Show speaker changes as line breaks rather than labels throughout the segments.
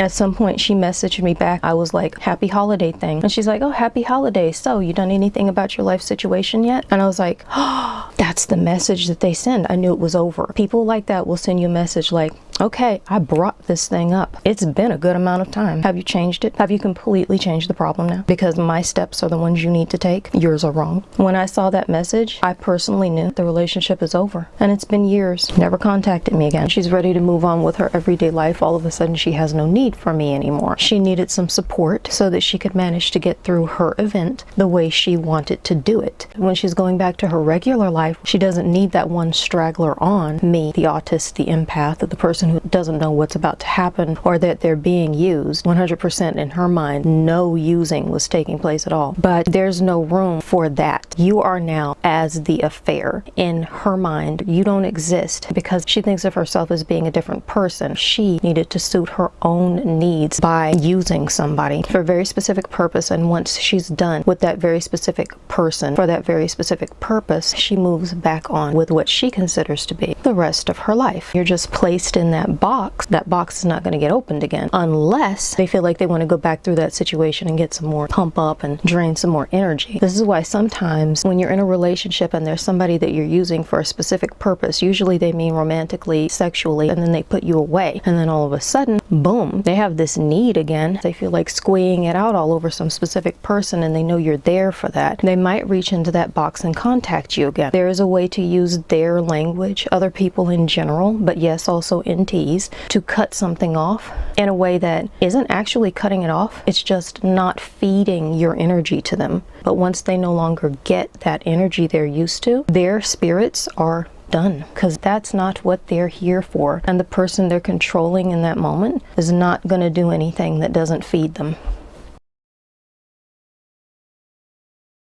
At some point she messaged me back. I was like, happy holiday thing. And she's like, oh, happy holidays. So you done anything about your life situation yet? And I was like, oh, that's the message that they send. I knew it was over. People like that will send you a message like, okay, I brought this thing up. It's been a good amount of time. Have you changed it? Have you completely changed the problem now? Because my steps are the ones you need to take. Yours are wrong. When I saw that message, I personally knew the relationship is over. And it's been years. Never contacted me again. She's ready to move on with her everyday life. All of a sudden, she has no need for me anymore. She needed some support so that she could manage to get through her event the way she wanted to do it. When she's going back to her regular life, she doesn't need that one straggler on, me, the autist, the empath, the person who doesn't know what's about to happen or that they're being used. 100% in her mind, no using was taking place at all. But there's no room for that. You are now as the affair. In her mind, you don't exist because she thinks of herself as being a different person. She needed to suit her own needs by using somebody for a very specific purpose, and once she's done with that very specific person for that very specific purpose, she moves back on with what she considers to be the rest of her life. You're just placed in that box. That box is not going to get opened again unless they feel like they want to go back through that situation and get some more pump up and drain some more energy. This is why sometimes when you're in a relationship and there's somebody that you're using for a specific purpose, usually they mean romantically, sexually, and then they put you away, and then all of a sudden, boom, they have this need again. They feel like squeeing it out all over some specific person, and they know you're there for that. They might reach into that box and contact you again. There is a way to use their language, other people in general, but yes, also NTs, to cut something off in a way that isn't actually cutting it off. It's just not feeding your energy to them. But once they no longer get that energy they're used to, their spirits are done, because that's not what they're here for. And the person they're controlling in that moment is not going to do anything that doesn't feed them.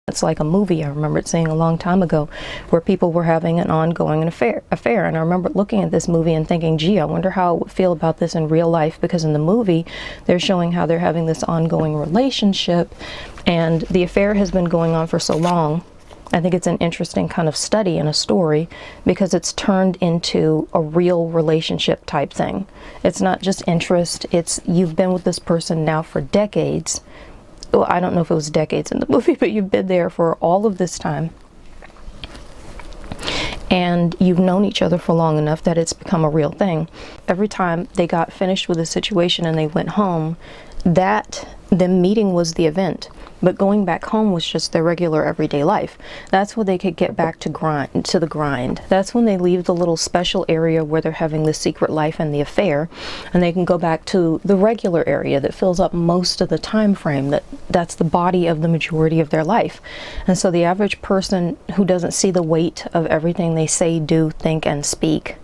It's like a movie I remember seeing a long time ago where people were having an ongoing affair. And I remember looking at this movie and thinking, gee, I wonder how I would feel about this in real life, because in the movie they're showing how they're having this ongoing relationship and the affair has been going on for so long. I think it's an interesting kind of study and a story because it's turned into a real relationship type thing. It's not just interest, it's you've been with this person now for decades. Well, I don't know if it was decades in the movie, but you've been there for all of this time. And you've known each other for long enough that it's become a real thing. Every time they got finished with the situation and they went home, the meeting was the event. But going back home was just their regular everyday life. That's when they could get back to the grind. That's when they leave the little special area where they're having the secret life and the affair, and they can go back to the regular area that fills up most of the time frame. That's the body of the majority of their life. And so the average person who doesn't see the weight of everything they say, do, think, and speak,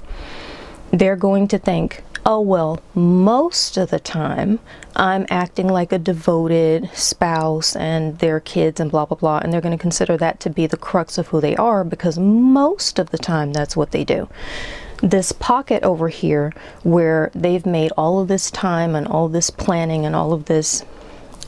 they're going to think, oh, well, most of the time I'm acting like a devoted spouse and their kids and blah, blah, blah. And they're going to consider that to be the crux of who they are because most of the time that's what they do. This pocket over here where they've made all of this time and all this planning and all of this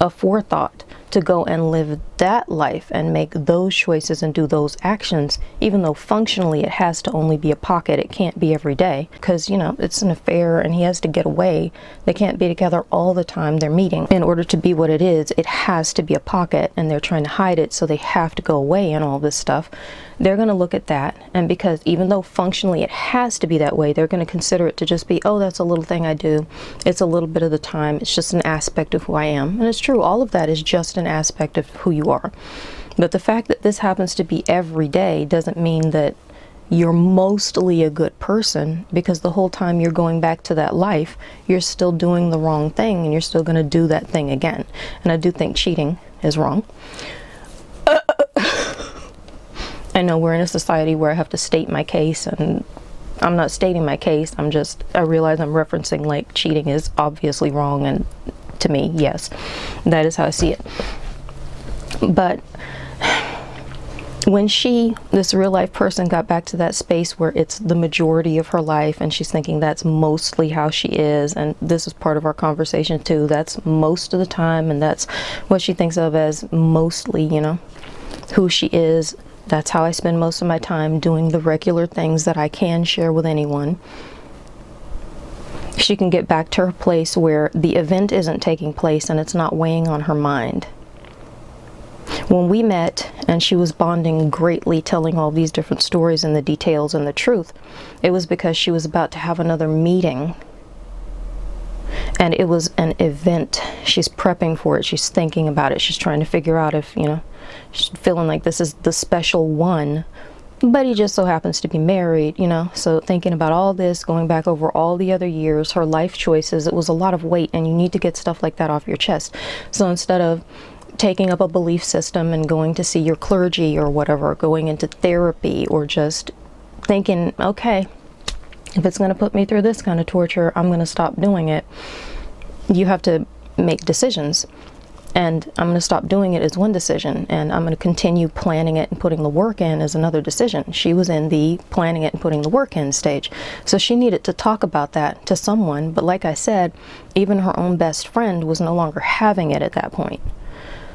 forethought to go and live that life and make those choices and do those actions, even though functionally it has to only be a pocket. It can't be every day because, you know, it's an affair and he has to get away. They can't be together all the time they're meeting. In order to be what it is, it has to be a pocket, and they're trying to hide it, so they have to go away and all this stuff. They're going to look at that, and because even though functionally it has to be that way, they're going to consider it to just be, oh, that's a little thing I do. It's a little bit of the time. It's just an aspect of who I am. And it's true, all of that is just an aspect of who you are. But the fact that this happens to be every day doesn't mean that you're mostly a good person, because the whole time you're going back to that life, you're still doing the wrong thing and you're still going to do that thing again. And I do think cheating is wrong. I know we're in a society where I have to state my case, and I'm not stating my case. I realize I'm referencing like cheating is obviously wrong, and to me, yes, that is how I see it. But when this real life person got back to that space where it's the majority of her life and she's thinking that's mostly how she is, and this is part of our conversation too, that's most of the time, and that's what she thinks of as mostly, you know, who she is. That's how I spend most of my time, doing the regular things that I can share with anyone. she can get back to her place where the event isn't taking place and it's not weighing on her mind. When we met and she was bonding greatly, telling all these different stories and the details and the truth, it was because she was about to have another meeting. And it was an event. She's prepping for it. She's thinking about it. She's trying to figure out if, she's feeling like this is the special one. But he just so happens to be married, So thinking about all this, going back over all the other years, her life choices, it was a lot of weight, and you need to get stuff like that off your chest. So instead of taking up a belief system and going to see your clergy or whatever, going into therapy, or just thinking, okay, if it's going to put me through this kind of torture, I'm going to stop doing it. You have to make decisions. And I'm going to stop doing it as one decision, and I'm going to continue planning it and putting the work in as another decision. She was in the planning it and putting the work in stage. So she needed to talk about that to someone. But like I said, even her own best friend was no longer having it at that point.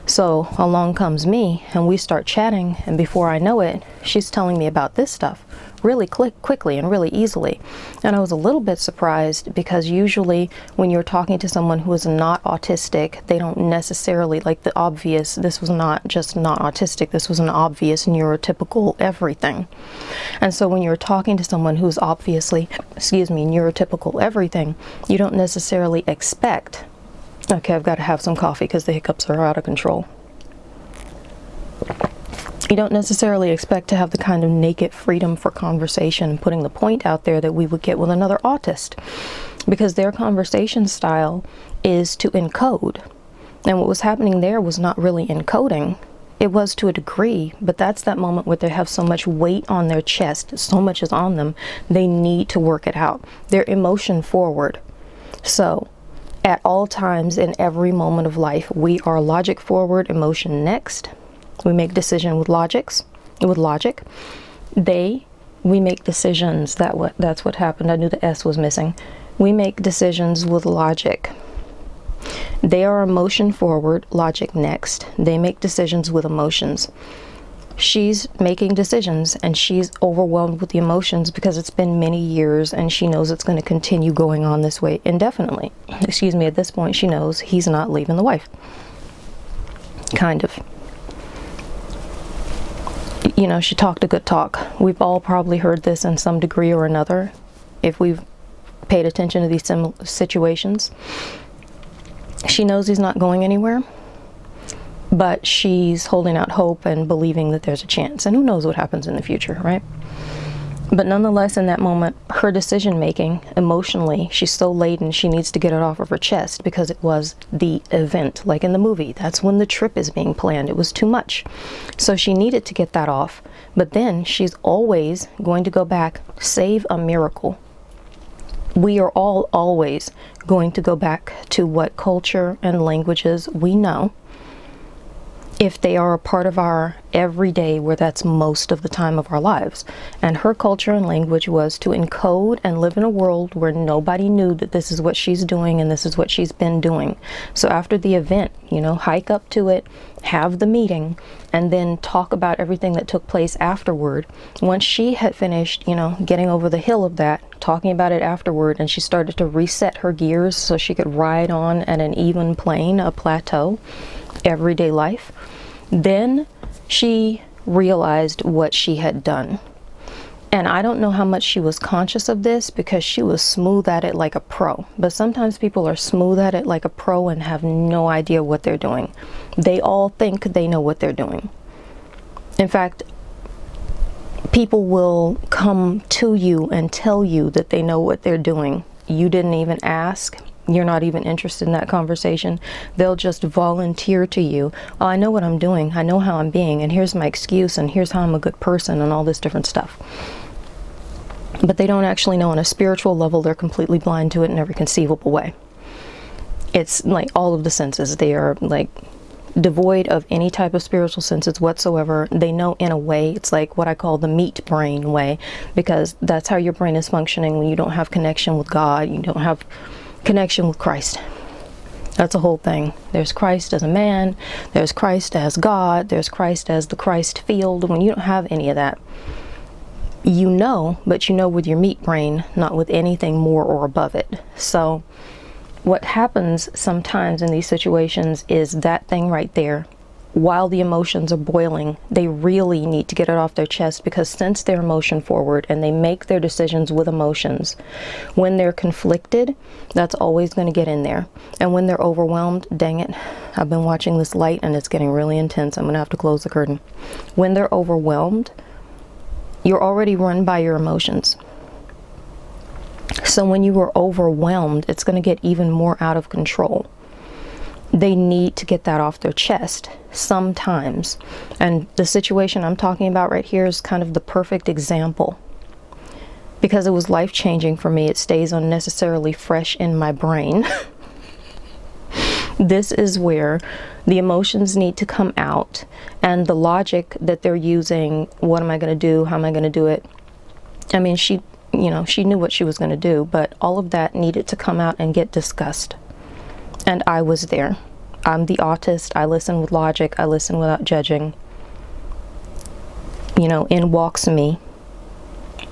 So along comes me, and we start chatting, and before I know it, she's telling me about this stuff really quickly and really easily. And I was a little bit surprised, because usually when you're talking to someone who is not autistic, they don't necessarily, like the obvious, this was not just not autistic, this was an obvious neurotypical everything. And so when you're talking to someone who's obviously, neurotypical everything, you don't necessarily expect, okay, I've got to have some coffee because the hiccups are out of control. You don't necessarily expect to have the kind of naked freedom for conversation and putting the point out there that we would get with another autist, because their conversation style is to encode. And what was happening there was not really encoding. It was to a degree, but that's that moment where they have so much weight on their chest, so much is on them, they need to work it out. They're emotion forward. So at all times, in every moment of life, we are logic forward, emotion next. We make decision with logic. We make decisions. That's what happened. I knew the S was missing. We make decisions with logic. They are emotion forward, logic next. They make decisions with emotions. She's making decisions, and she's overwhelmed with the emotions because it's been many years, and she knows it's going to continue going on this way indefinitely. At this point, she knows he's not leaving the wife. Kind of. She talked a good talk. We've all probably heard this in some degree or another, if we've paid attention to these situations. She knows he's not going anywhere, but she's holding out hope and believing that there's a chance. And who knows what happens in the future, right? But nonetheless, in that moment, her decision making, emotionally, she's so laden, she needs to get it off of her chest, because it was the event, like in the movie. That's when the trip is being planned. It was too much. So she needed to get that off. But then she's always going to go back, save a miracle. We are all always going to go back to what culture and languages we know, if they are a part of our everyday, where that's most of the time of our lives. And her culture and language was to encode and live in a world where nobody knew that this is what she's doing and this is what she's been doing. So after the event, hike up to it, have the meeting, and then talk about everything that took place afterward. Once she had finished, getting over the hill of that, talking about it afterward, and she started to reset her gears so she could ride on at an even plane, a plateau, everyday life, then she realized what she had done. And I don't know how much she was conscious of this, because she was smooth at it like a pro. But sometimes people are smooth at it like a pro and have no idea what they're doing. They all think they know what they're doing. In fact, people will come to you and tell you that they know what they're doing. You didn't even ask. You're not even interested in that conversation. They'll just volunteer to you. Oh, I know what I'm doing. I know how I'm being, and here's my excuse, and here's how I'm a good person, and all this different stuff. But they don't actually know on a spiritual level. They're completely blind to it in every conceivable way. It's like all of the senses. They are like devoid of any type of spiritual senses whatsoever. They know in a way. It's like what I call the meat brain way, because that's how your brain is functioning when you don't have connection with God. You don't have connection with Christ. That's a whole thing. There's Christ as a man, there's Christ as God, there's Christ as the Christ field. When you don't have any of that, You know, but you know with your meat brain, not with anything more or above it. So what happens sometimes in these situations is that thing right there, while the emotions are boiling, they really need to get it off their chest, because since they're emotion forward and they make their decisions with emotions, when they're conflicted, that's always going to get in there. And when they're overwhelmed, dang it, I've been watching this light and it's getting really intense. I'm going to have to close the curtain. When they're overwhelmed, you're already run by your emotions. So when you are overwhelmed, it's going to get even more out of control. They need to get that off their chest sometimes. And the situation I'm talking about right here is kind of the perfect example, because it was life-changing for me. It stays unnecessarily fresh in my brain. This is where the emotions need to come out, and the logic that they're using, what am I going to do? How am I going to do it? I mean, she knew what she was going to do, but all of that needed to come out and get discussed. And I was there. I'm the autist. I listen with logic. I listen without judging. In walks me.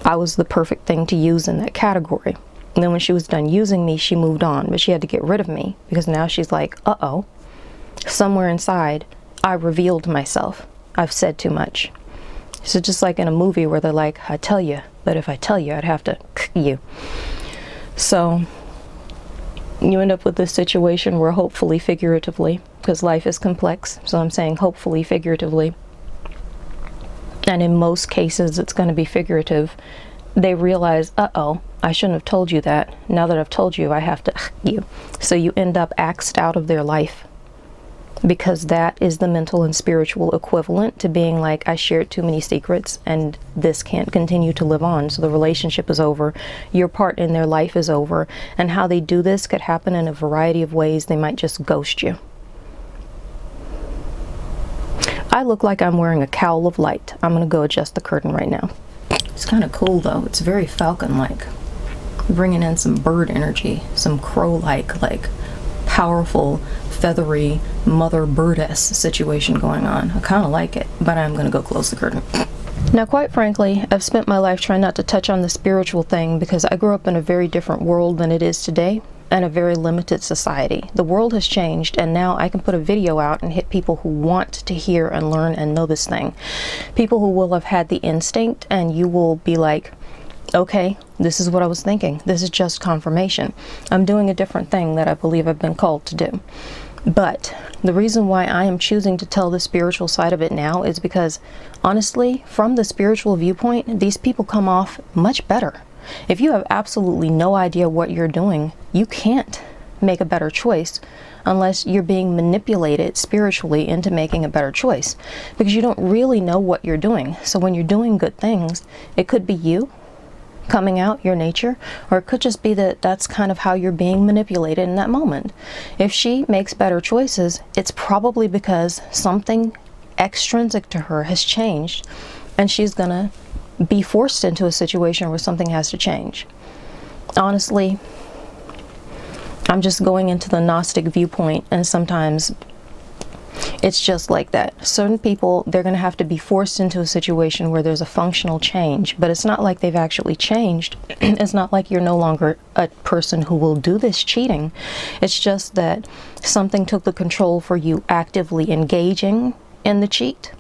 I was the perfect thing to use in that category. And then when she was done using me, she moved on. But she had to get rid of me, because now she's like, uh-oh. Somewhere inside, I revealed myself. I've said too much. So just like in a movie where they're like, I tell you, but if I tell you, I'd have to you. So you end up with this situation where, hopefully figuratively, because life is complex, so I'm saying hopefully figuratively, and in most cases it's going to be figurative, they realize, uh-oh, I shouldn't have told you that. Now that I've told you, I have to you. So you end up axed out of their life, because that is the mental and spiritual equivalent to being like, I shared too many secrets and this can't continue to live on. So the relationship is over. Your part in their life is over. And how they do this could happen in a variety of ways. They might just ghost you. I look like I'm wearing a cowl of light. I'm going to go adjust the curtain right now. It's kind of cool though. It's very falcon-like. Bringing in some bird energy, some crow-like, powerful, feathery, mother birdess situation going on. I kind of like it, but I'm going to go close the curtain. Now, quite frankly, I've spent my life trying not to touch on the spiritual thing, because I grew up in a very different world than it is today, and a very limited society. The world has changed, and now I can put a video out and hit people who want to hear and learn and know this thing. People who will have had the instinct, and you will be like, okay, this is what I was thinking. This is just confirmation. I'm doing a different thing that I believe I've been called to do. But the reason why I am choosing to tell the spiritual side of it now is because, honestly, from the spiritual viewpoint, these people come off much better. If you have absolutely no idea what you're doing, you can't make a better choice unless you're being manipulated spiritually into making a better choice, because you don't really know what you're doing. So when you're doing good things, it could be you coming out, your nature, or it could just be that that's kind of how you're being manipulated in that moment. If she makes better choices, it's probably because something extrinsic to her has changed, and she's gonna be forced into a situation where something has to change. Honestly, I'm just going into the Gnostic viewpoint, and sometimes it's just like that. Certain people, they're going to have to be forced into a situation where there's a functional change, but it's not like they've actually changed. It's not like you're no longer a person who will do this cheating. It's just that something took the control for you actively engaging in the cheat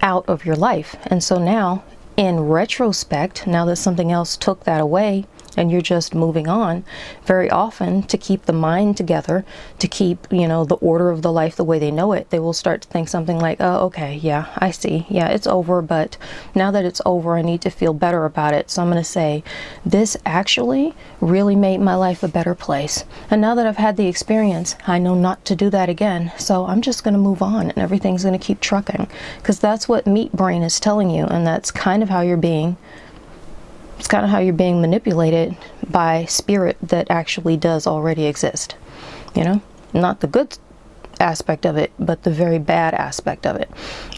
out of your life. And so now, in retrospect, now that something else took that away, and you're just moving on, very often, to keep the mind together, to keep, the order of the life the way they know it, they will start to think something like, oh, okay, yeah, I see. Yeah, it's over, but now that it's over, I need to feel better about it. So I'm going to say, this actually really made my life a better place. And now that I've had the experience, I know not to do that again. So I'm just going to move on, and everything's going to keep trucking, because that's what meat brain is telling you. And that's kind of how you're being manipulated by spirit that actually does already exist. Not the good aspect of it, but the very bad aspect of it.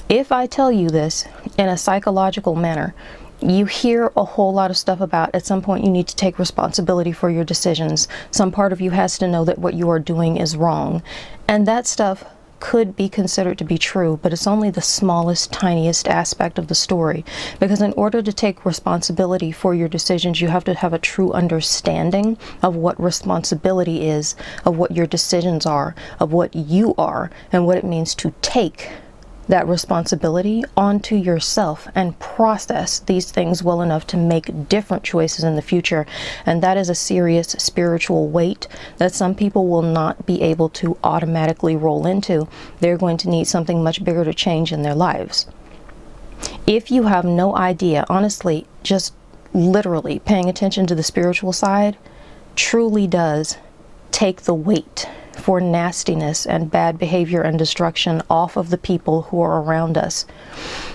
If I tell you this in a psychological manner, you hear a whole lot of stuff about, at some point you need to take responsibility for your decisions. Some part of you has to know that what you are doing is wrong. And that stuff could be considered to be true, but it's only the smallest, tiniest aspect of the story. Because in order to take responsibility for your decisions, you have to have a true understanding of what responsibility is, of what your decisions are, of what you are, and what it means to take that responsibility onto yourself and process these things well enough to make different choices in the future. And that is a serious spiritual weight that some people will not be able to automatically roll into. They're going to need something much bigger to change in their lives. If you have no idea, honestly, just literally paying attention to the spiritual side truly does take the weight for nastiness and bad behavior and destruction off of the people who are around us.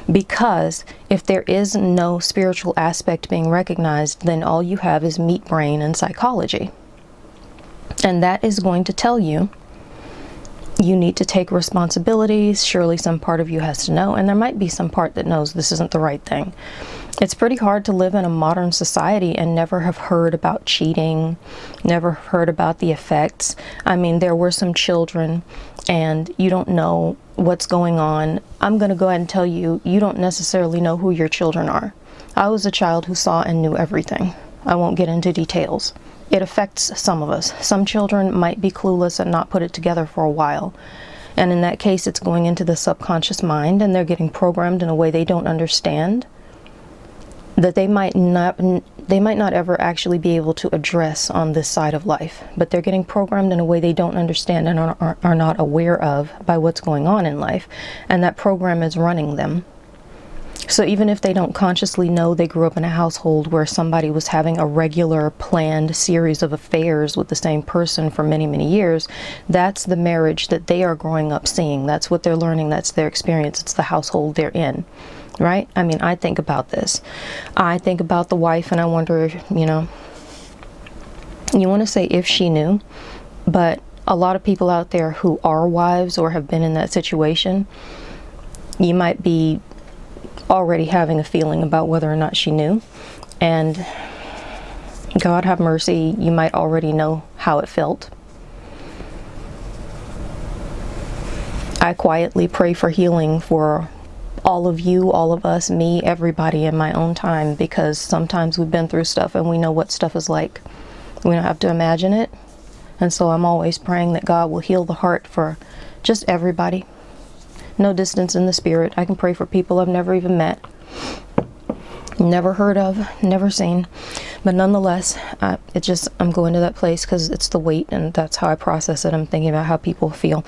Because if there is no spiritual aspect being recognized, then all you have is meat, brain, and psychology. And that is going to tell you you need to take responsibilities. Surely some part of you has to know, and there might be some part that knows this isn't the right thing. It's pretty hard to live in a modern society and never have heard about cheating, never heard about the effects. I mean, there were some children and you don't know what's going on. I'm going to go ahead and tell you, you don't necessarily know who your children are. I was a child who saw and knew everything. I won't get into details. It affects some of us. Some children might be clueless and not put it together for a while. And in that case, it's going into the subconscious mind and they're getting programmed in a way they don't understand, that they might not ever actually be able to address on this side of life. But they're getting programmed in a way they don't understand and are not aware of by what's going on in life. And that program is running them. So even if they don't consciously know they grew up in a household where somebody was having a regular planned series of affairs with the same person for many, many years, that's the marriage that they are growing up seeing. That's what they're learning. That's their experience. It's the household they're in. Right? I mean, I think about this. I think about the wife and I wonder if, you want to say if she knew, but a lot of people out there who are wives or have been in that situation, you might be already having a feeling about whether or not she knew. And God have mercy, you might already know how it felt. I quietly pray for healing for all of you, all of us, me, everybody in my own time, because sometimes we've been through stuff and we know what stuff is like. We don't have to imagine it. And so I'm always praying that God will heal the heart for just everybody. No distance in the spirit. I can pray for people I've never even met, never heard of, never seen. But nonetheless, I'm going to that place because it's the weight and that's how I process it. I'm thinking about how people feel.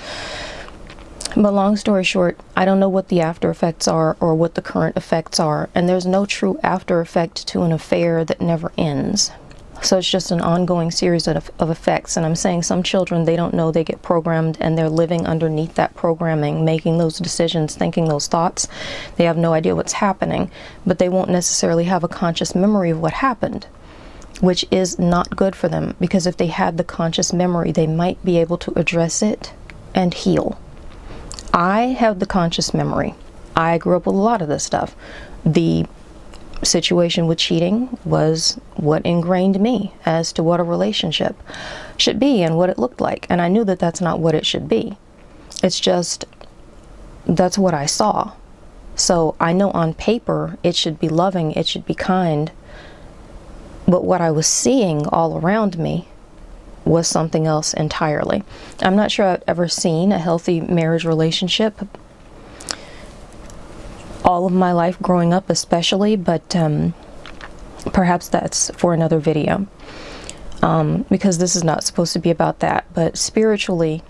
But long story short, I don't know what the after effects are or what the current effects are. And there's no true after effect to an affair that never ends. So it's just an ongoing series of effects. And I'm saying some children, they don't know they get programmed and they're living underneath that programming, making those decisions, thinking those thoughts. They have no idea what's happening, but they won't necessarily have a conscious memory of what happened, which is not good for them, because if they had the conscious memory, they might be able to address it and heal. I have the conscious memory. I grew up with a lot of this stuff. The situation with cheating was what ingrained me as to what a relationship should be and what it looked like. And I knew that that's not what it should be. It's just, that's what I saw. So I know on paper it should be loving, it should be kind. But what I was seeing all around me was something else entirely. I'm not sure I've ever seen a healthy marriage relationship all of my life growing up especially, but perhaps that's for another video, because this is not supposed to be about that. But spiritually,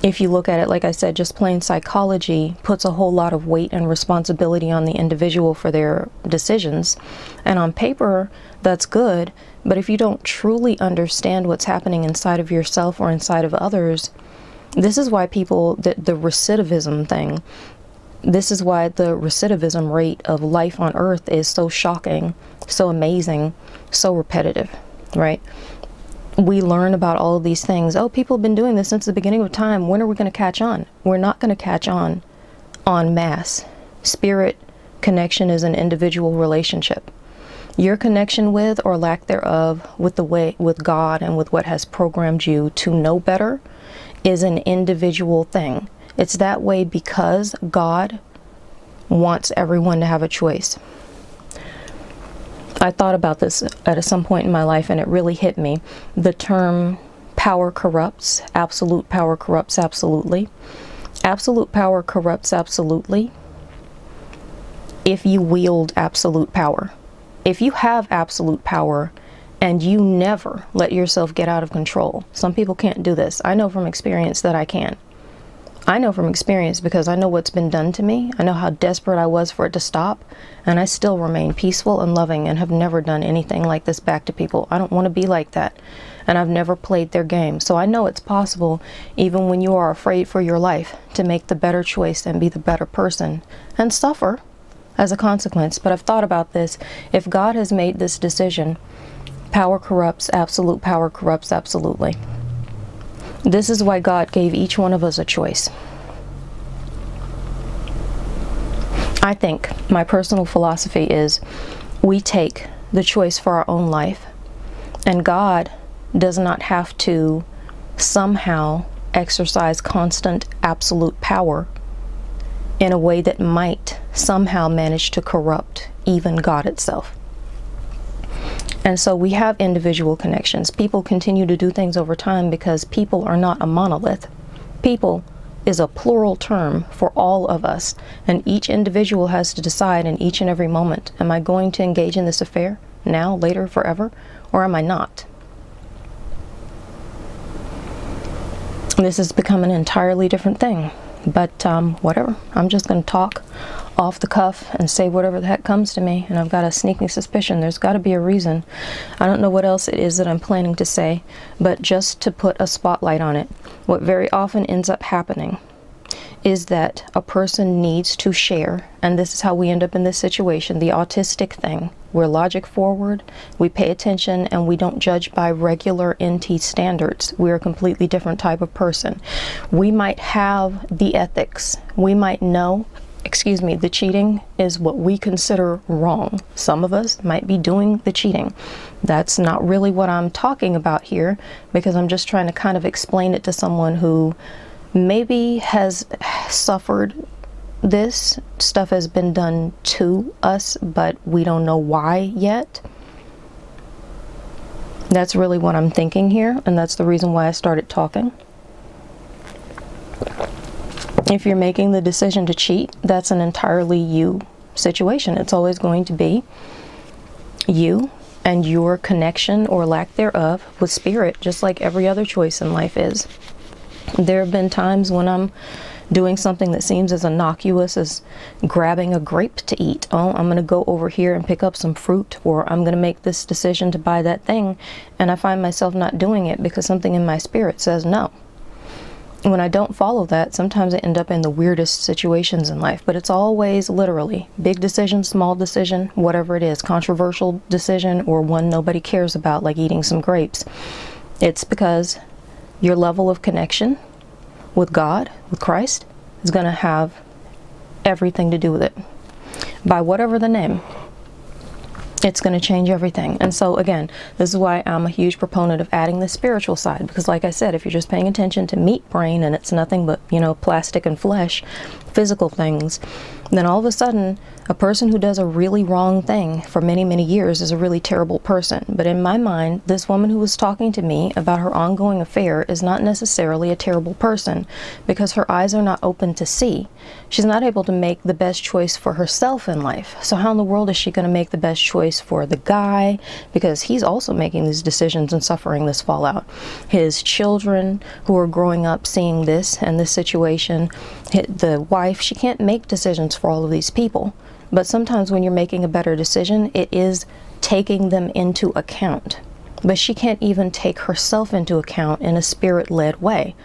if you look at it, like I said, just plain psychology puts a whole lot of weight and responsibility on the individual for their decisions. And on paper, that's good. But if you don't truly understand what's happening inside of yourself or inside of others, this is why the recidivism thing, this is why the recidivism rate of life on earth is so shocking, so amazing, so repetitive, right? We learn about all of these things. Oh, people have been doing this since the beginning of time. When are we going to catch on? We're not going to catch on masse. Spirit connection is an individual relationship. Your connection with, or lack thereof, with God and with what has programmed you to know better is an individual thing. It's that way because God wants everyone to have a choice. I thought about this at some point in my life, and it really hit me. The term power corrupts. Absolute power corrupts absolutely. Absolute power corrupts absolutely if you wield absolute power. If you have absolute power and you never let yourself get out of control. Some people can't do this. I know from experience that I can. I know from experience because I know what's been done to me. I know how desperate I was for it to stop, and I still remain peaceful and loving and have never done anything like this back to people. I don't want to be like that, and I've never played their game. So I know it's possible, even when you are afraid for your life, to make the better choice and be the better person and suffer as a consequence. But I've thought about this. If God has made this decision, power corrupts, absolute power corrupts absolutely. This is why God gave each one of us a choice. I think my personal philosophy is we take the choice for our own life, and God does not have to somehow exercise constant absolute power in a way that might somehow manage to corrupt even God itself. And so we have individual connections. People continue to do things over time because people are not a monolith. People is a plural term for all of us, and each individual has to decide in each and every moment, am I going to engage in this affair now, later, forever, or am I not? This has become an entirely different thing, but whatever. I'm just going to talk off the cuff and say whatever the heck comes to me, and I've got a sneaking suspicion there's got to be a reason. I don't know what else it is that I'm planning to say, but just to put a spotlight on it, what very often ends up happening is that a person needs to share, and this is how we end up in this situation, the autistic thing. We're logic forward, we pay attention, and we don't judge by regular NT standards. We're a completely different type of person. We might have the ethics. We might know, the cheating is what we consider wrong. Some of us might be doing the cheating. That's not really what I'm talking about here, because I'm just trying to kind of explain it to someone who maybe has suffered this. Stuff has been done to us, but we don't know why yet. That's really what I'm thinking here, and that's the reason why I started talking. If you're making the decision to cheat, that's an entirely you situation. It's always going to be you and your connection or lack thereof with spirit, just like every other choice in life is. There have been times when I'm doing something that seems as innocuous as grabbing a grape to eat. Oh, I'm going to go over here and pick up some fruit, or I'm going to make this decision to buy that thing, and I find myself not doing it because something in my spirit says no. When I don't follow that, sometimes I end up in the weirdest situations in life, but it's always literally big decision, small decision, whatever it is, controversial decision, or one nobody cares about, like eating some grapes. It's because your level of connection with God, with Christ, is going to have everything to do with it. By whatever the name, it's going to change everything. And so again, this is why I'm a huge proponent of adding the spiritual side, because like I said, if you're just paying attention to meat brain and it's nothing but, plastic and flesh, physical things, then all of a sudden a person who does a really wrong thing for many, many years is a really terrible person. But in my mind, this woman who was talking to me about her ongoing affair is not necessarily a terrible person, because her eyes are not open to see. She's not able to make the best choice for herself in life. So how in the world is she going to make the best choice for the guy? Because he's also making these decisions and suffering this fallout. His children who are growing up seeing this and this situation, the wife, she can't make decisions for all of these people. But sometimes when you're making a better decision, it is taking them into account. But she can't even take herself into account in a spirit-led way.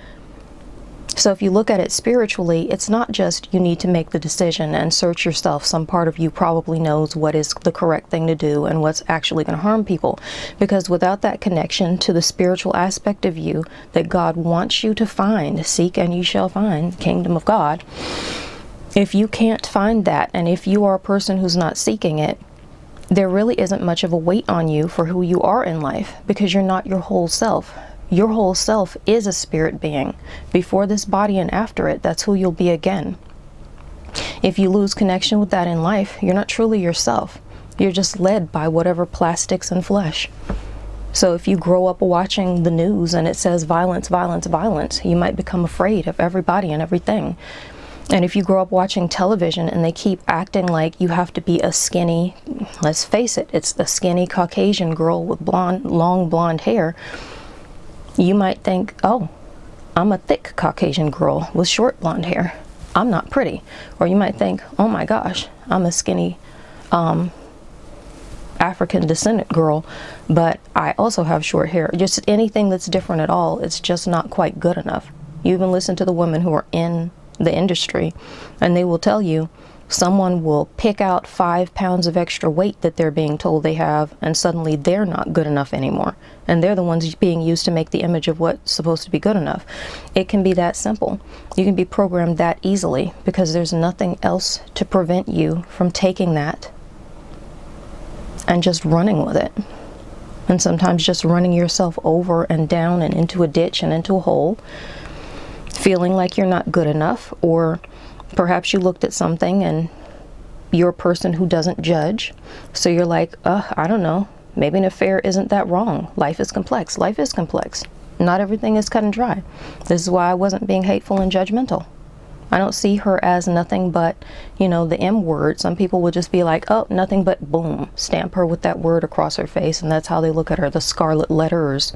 So if you look at it spiritually, it's not just you need to make the decision and search yourself. Some part of you probably knows what is the correct thing to do and what's actually going to harm people. Because without that connection to the spiritual aspect of you that God wants you to find, seek and you shall find, kingdom of God. If you can't find that, and if you are a person who's not seeking it, there really isn't much of a weight on you for who you are in life, because you're not your whole self. Your whole self is a spirit being. Before this body and after it, that's who you'll be again. If you lose connection with that in life, you're not truly yourself. You're just led by whatever plastics and flesh. So if you grow up watching the news and it says violence, violence, violence, you might become afraid of everybody and everything. And if you grow up watching television and they keep acting like you have to be a skinny, let's face it, it's the skinny Caucasian girl with long blonde hair, you might think, oh, I'm a thick Caucasian girl with short blonde hair. I'm not pretty. Or you might think, oh my gosh, I'm a skinny African descendant girl, but I also have short hair. Just anything that's different at all, it's just not quite good enough. You even listen to the women who are in the industry and they will tell you someone will pick out 5 pounds of extra weight that they're being told they have, and suddenly they're not good enough anymore. And they're the ones being used to make the image of what's supposed to be good enough. It can be that simple. You can be programmed that easily because there's nothing else to prevent you from taking that and just running with it. And sometimes just running yourself over and down and into a ditch and into a hole, feeling like you're not good enough, or perhaps you looked at something and you're a person who doesn't judge. So you're like, I don't know, maybe an affair isn't that wrong. Life is complex. Life is complex. Not everything is cut and dry. This is why I wasn't being hateful and judgmental. I don't see her as nothing but, the M word. Some people will just be like, oh, nothing but boom, stamp her with that word across her face, and that's how they look at her, the scarlet letters.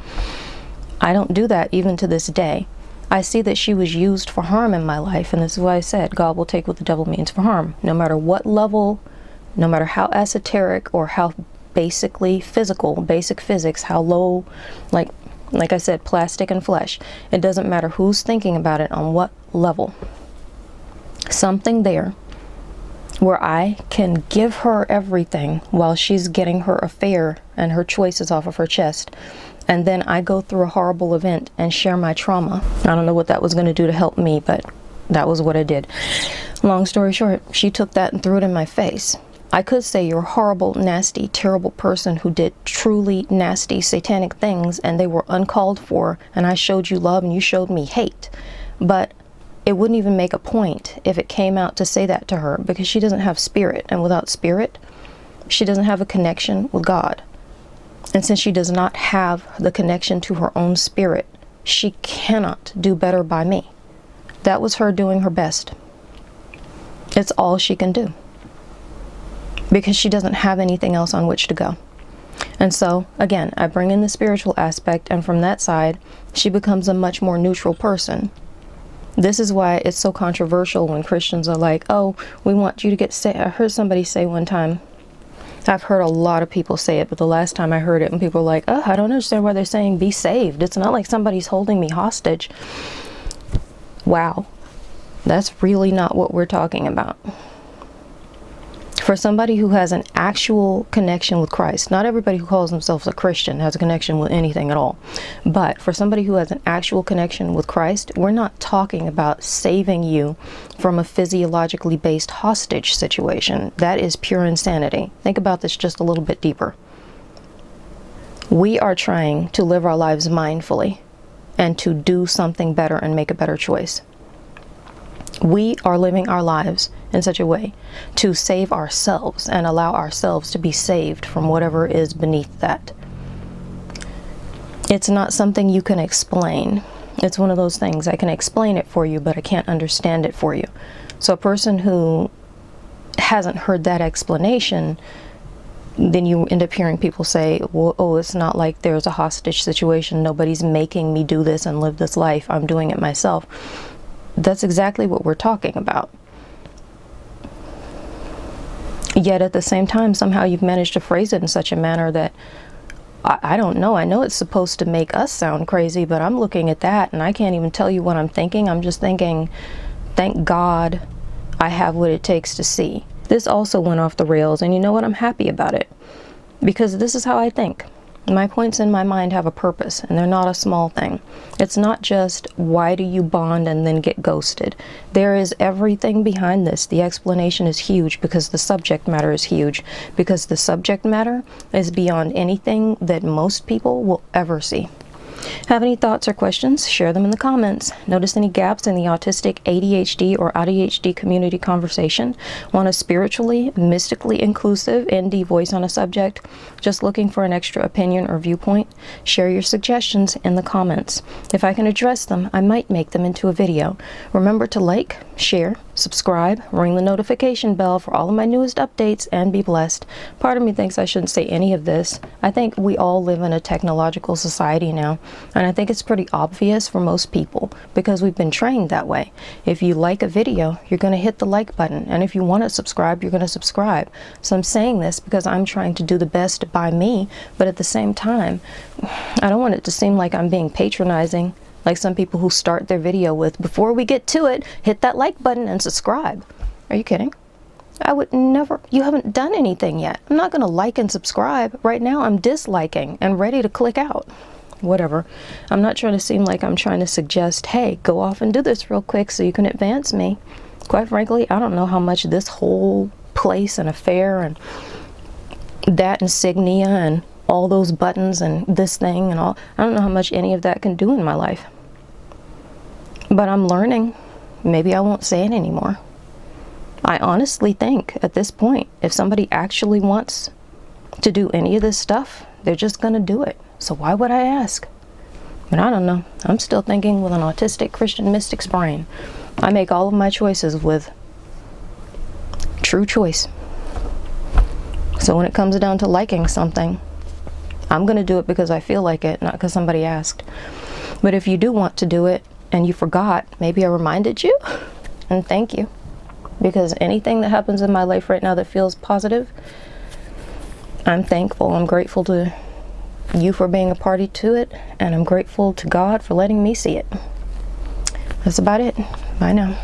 I don't do that even to this day. I see that she was used for harm in my life, and this is why I said God will take what the devil means for harm. No matter what level, no matter how esoteric or how basically physical, basic physics, how low, like I said, plastic and flesh, it doesn't matter who's thinking about it on what level. Something there where I can give her everything while she's getting her affair and her choices off of her chest. And then I go through a horrible event and share my trauma. I don't know what that was going to do to help me, but that was what I did. Long story short, she took that and threw it in my face. I could say you're a horrible, nasty, terrible person who did truly nasty, satanic things, and they were uncalled for, and I showed you love and you showed me hate. But it wouldn't even make a point if it came out to say that to her, because she doesn't have spirit, and without spirit, she doesn't have a connection with God. And since she does not have the connection to her own spirit, she cannot do better by me. That was her doing her best. It's all she can do, because she doesn't have anything else on which to go. And so, again, I bring in the spiritual aspect, and from that side, she becomes a much more neutral person. This is why it's so controversial when Christians are like, oh, we want you to get saved. I heard somebody say one time, I've heard a lot of people say it, but the last time I heard it, when people were like, oh, I don't understand why they're saying be saved. It's not like somebody's holding me hostage. Wow. That's really not what we're talking about. For somebody who has an actual connection with Christ, not everybody who calls themselves a Christian has a connection with anything at all, but for somebody who has an actual connection with Christ, we're not talking about saving you from a physiologically based hostage situation. That is pure insanity. Think about this just a little bit deeper. We are trying to live our lives mindfully and to do something better and make a better choice. We are living our lives in such a way to save ourselves and allow ourselves to be saved from whatever is beneath that. It's not something you can explain. It's one of those things, I can explain it for you, but I can't understand it for you. So a person who hasn't heard that explanation, then you end up hearing people say, well, oh, it's not like there's a hostage situation. Nobody's making me do this and live this life. I'm doing it myself. That's exactly what we're talking about. Yet at the same time, somehow you've managed to phrase it in such a manner that I don't know. I know it's supposed to make us sound crazy, but I'm looking at that and I can't even tell you what I'm thinking. I'm just thinking, thank God I have what it takes to see. This also went off the rails, and you know what? I'm happy about it, because this is how I think. My points in my mind have a purpose, and they're not a small thing. It's not just, why do you bond and then get ghosted? There is everything behind this. The explanation is huge because the subject matter is huge, because the subject matter is beyond anything that most people will ever see. Have any thoughts or questions? Share them in the comments. Notice any gaps in the autistic, ADHD, or ADHD community conversation? Want a spiritually, mystically inclusive ND voice on a subject? Just looking for an extra opinion or viewpoint? Share your suggestions in the comments. If I can address them, I might make them into a video. Remember to like, share, subscribe, ring the notification bell for all of my newest updates, and be blessed. Part of me thinks I shouldn't say any of this. I think we all live in a technological society now, and I think it's pretty obvious for most people because we've been trained that way. If you like a video, you're going to hit the like button, and if you want to subscribe, you're going to subscribe. So I'm saying this because I'm trying to do the best by me, but at the same time, I don't want it to seem like I'm being patronizing, like some people who start their video with, before we get to it, hit that like button and subscribe. Are you kidding? I would never. You haven't done anything yet. I'm not going to like and subscribe. Right now I'm disliking and ready to click out. Whatever. I'm not trying to seem like I'm trying to suggest, hey, go off and do this real quick so you can advance me. Quite frankly, I don't know how much this whole place and affair and that insignia and all those buttons and this thing and all, I don't know how much any of that can do in my life. But I'm learning. Maybe I won't say it anymore. I honestly think at this point, if somebody actually wants to do any of this stuff, they're just going to do it. So why would I ask? But I don't know. I'm still thinking with an autistic Christian mystic's brain. I make all of my choices with true choice. So when it comes down to liking something, I'm going to do it because I feel like it, not because somebody asked. But if you do want to do it and you forgot, maybe I reminded you, and thank you. Because anything that happens in my life right now that feels positive, I'm thankful. I'm grateful to you for being a party to it, and I'm grateful to God for letting me see it. That's about it. Bye now.